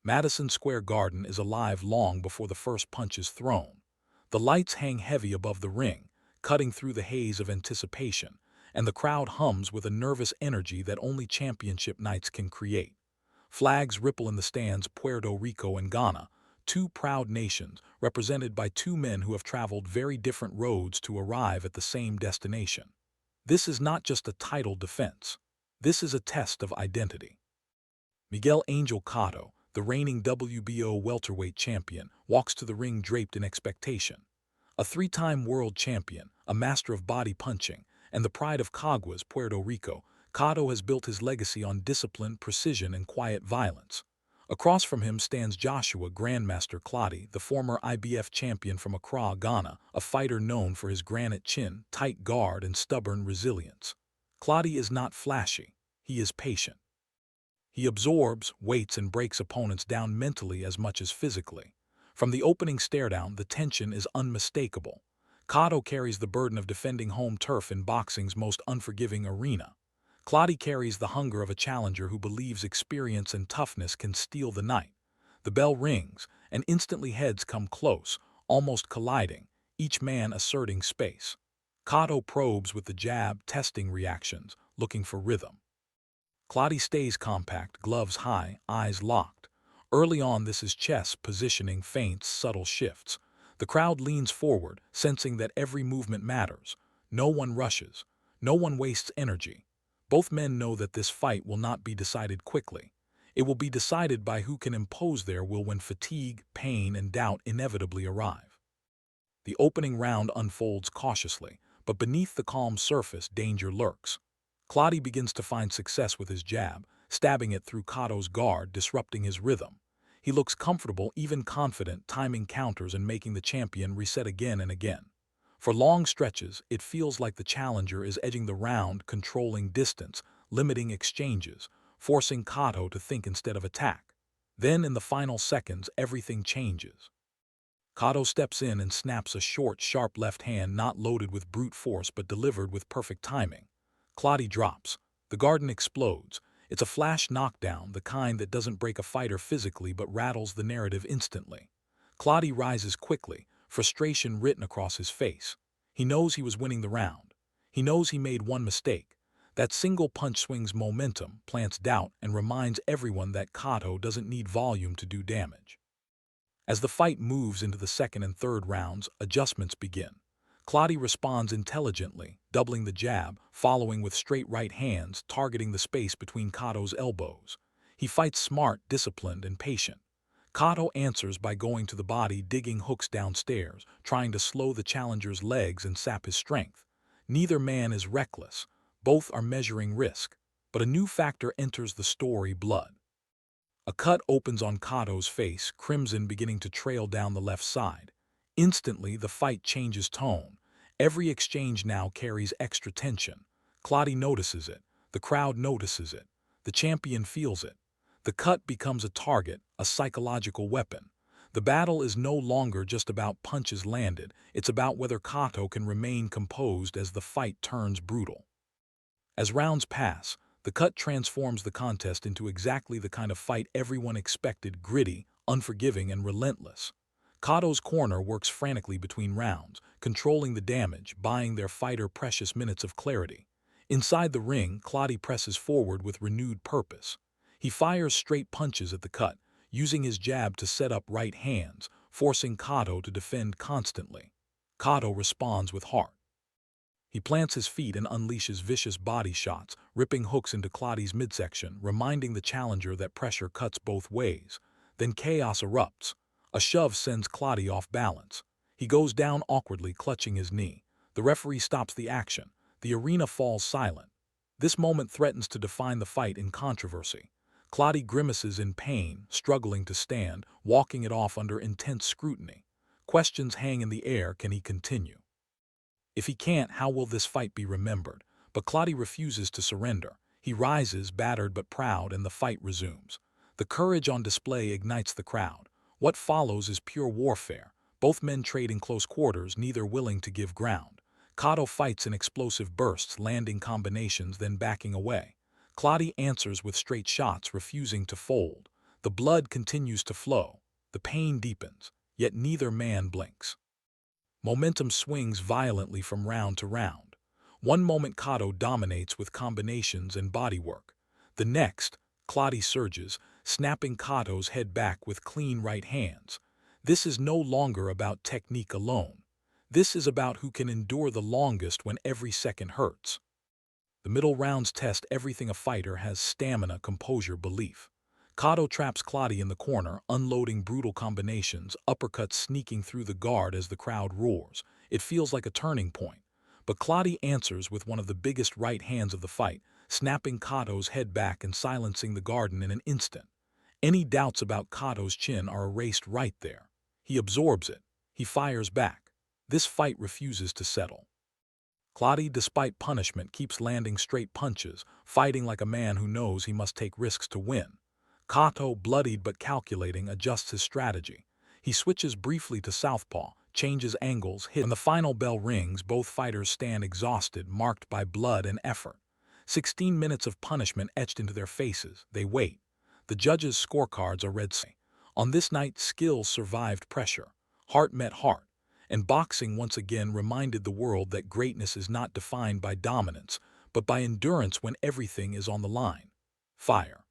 Madison Square Garden is alive long before the first punch is thrown. The lights hang heavy above the ring, cutting through the haze of anticipation, and the crowd hums with a nervous energy that only championship nights can create. Flags ripple in the stands. Puerto Rico and Ghana, two proud nations represented by two men who have traveled very different roads to arrive at the same destination. This is not just a title defense. This is a test of identity. Miguel Cotto, the reigning WBO welterweight champion, walks to the ring draped in expectation. A three-time world champion, a master of body punching, and the pride of Caguas, Puerto Rico, Cotto has built his legacy on discipline, precision, and quiet violence. Across from him stands Joshua Grandmaster Clottey, the former IBF champion from Accra, Ghana, a fighter known for his granite chin, tight guard, and stubborn resilience. Clottey is not flashy. He is patient. He absorbs, waits, and breaks opponents down mentally as much as physically. From the opening staredown, the tension is unmistakable. Cotto carries the burden of defending home turf in boxing's most unforgiving arena. Clottey carries the hunger of a challenger who believes experience and toughness can steal the night. The bell rings, and instantly heads come close, almost colliding, each man asserting space. Cotto probes with the jab, testing reactions, looking for rhythm. Clottey stays compact, gloves high, eyes locked. Early on, this is chess, positioning, feints, subtle shifts. The crowd leans forward, sensing that every movement matters. No one rushes. No one wastes energy. Both men know that this fight will not be decided quickly. It will be decided by who can impose their will when fatigue, pain, and doubt inevitably arrive. The opening round unfolds cautiously, but beneath the calm surface, danger lurks. Clottey begins to find success with his jab, stabbing it through Cotto's guard, disrupting his rhythm. He looks comfortable, even confident, timing counters and making the champion reset again and again. For long stretches, it feels like the challenger is edging the round, controlling distance, limiting exchanges, forcing Cotto to think instead of attack. Then, in the final seconds, everything changes. Cotto steps in and snaps a short, sharp left hand not loaded with brute force but delivered with perfect timing. Clottey drops. The garden explodes. It's a flash knockdown, the kind that doesn't break a fighter physically but rattles the narrative instantly. Clottey rises quickly, frustration written across his face. He knows he was winning the round. He knows he made one mistake. That single punch swings momentum, plants doubt, and reminds everyone that Cotto doesn't need volume to do damage. As the fight moves into the second and third rounds, adjustments begin. Clottey responds intelligently, doubling the jab, following with straight right hands, targeting the space between Cotto's elbows. He fights smart, disciplined, and patient. Cotto answers by going to the body, digging hooks downstairs, trying to slow the challenger's legs and sap his strength. Neither man is reckless. Both are measuring risk. But a new factor enters the story: blood. A cut opens on Cotto's face, crimson beginning to trail down the left side. Instantly, the fight changes tone. Every exchange now carries extra tension. Clottey notices it. The crowd notices it. The champion feels it. The cut becomes a target, a psychological weapon. The battle is no longer just about punches landed. It's about whether Cotto can remain composed as the fight turns brutal. As rounds pass, the cut transforms the contest into exactly the kind of fight everyone expected: gritty, unforgiving, and relentless. Cotto's corner works frantically between rounds, controlling the damage, buying their fighter precious minutes of clarity. Inside the ring, Clottey presses forward with renewed purpose. He fires straight punches at the cut, using his jab to set up right hands, forcing Cotto to defend constantly. Cotto responds with heart. He plants his feet and unleashes vicious body shots, ripping hooks into Clottey's midsection, reminding the challenger that pressure cuts both ways. Then chaos erupts. A shove sends Clottey off balance. He goes down awkwardly, clutching his knee. The referee stops the action. The arena falls silent. This moment threatens to define the fight in controversy. Clottey grimaces in pain, struggling to stand, walking it off under intense scrutiny. Questions hang in the air: can he continue? If he can't, how will this fight be remembered? But Clottey refuses to surrender. He rises, battered but proud, and the fight resumes. The courage on display ignites the crowd. What follows is pure warfare. Both men trade in close quarters, neither willing to give ground. Cotto fights in explosive bursts, landing combinations, then backing away. Clottey answers with straight shots, refusing to fold. The blood continues to flow. The pain deepens, yet neither man blinks. Momentum swings violently from round to round. One moment Cotto dominates with combinations and bodywork. The next, Clottey surges, snapping Cotto's head back with clean right hands. This is no longer about technique alone. This is about who can endure the longest when every second hurts. The middle rounds test everything a fighter has: stamina, composure, belief. Cotto traps Clottey in the corner, unloading brutal combinations, uppercuts sneaking through the guard as the crowd roars. It feels like a turning point. But Clottey answers with one of the biggest right hands of the fight, snapping Cotto's head back and silencing the Garden in an instant. Any doubts about Cotto's chin are erased right there. He absorbs it. He fires back. This fight refuses to settle. Clottey, despite punishment, keeps landing straight punches, fighting like a man who knows he must take risks to win. Cotto, bloodied but calculating, adjusts his strategy. He switches briefly to southpaw, changes angles, hits. When the final bell rings, both fighters stand exhausted, marked by blood and effort. 16 minutes of punishment etched into their faces. They wait. The judges' scorecards are read. On this night, skill survived pressure. Heart met heart. And boxing once again reminded the world that greatness is not defined by dominance, but by endurance when everything is on the line. Fire.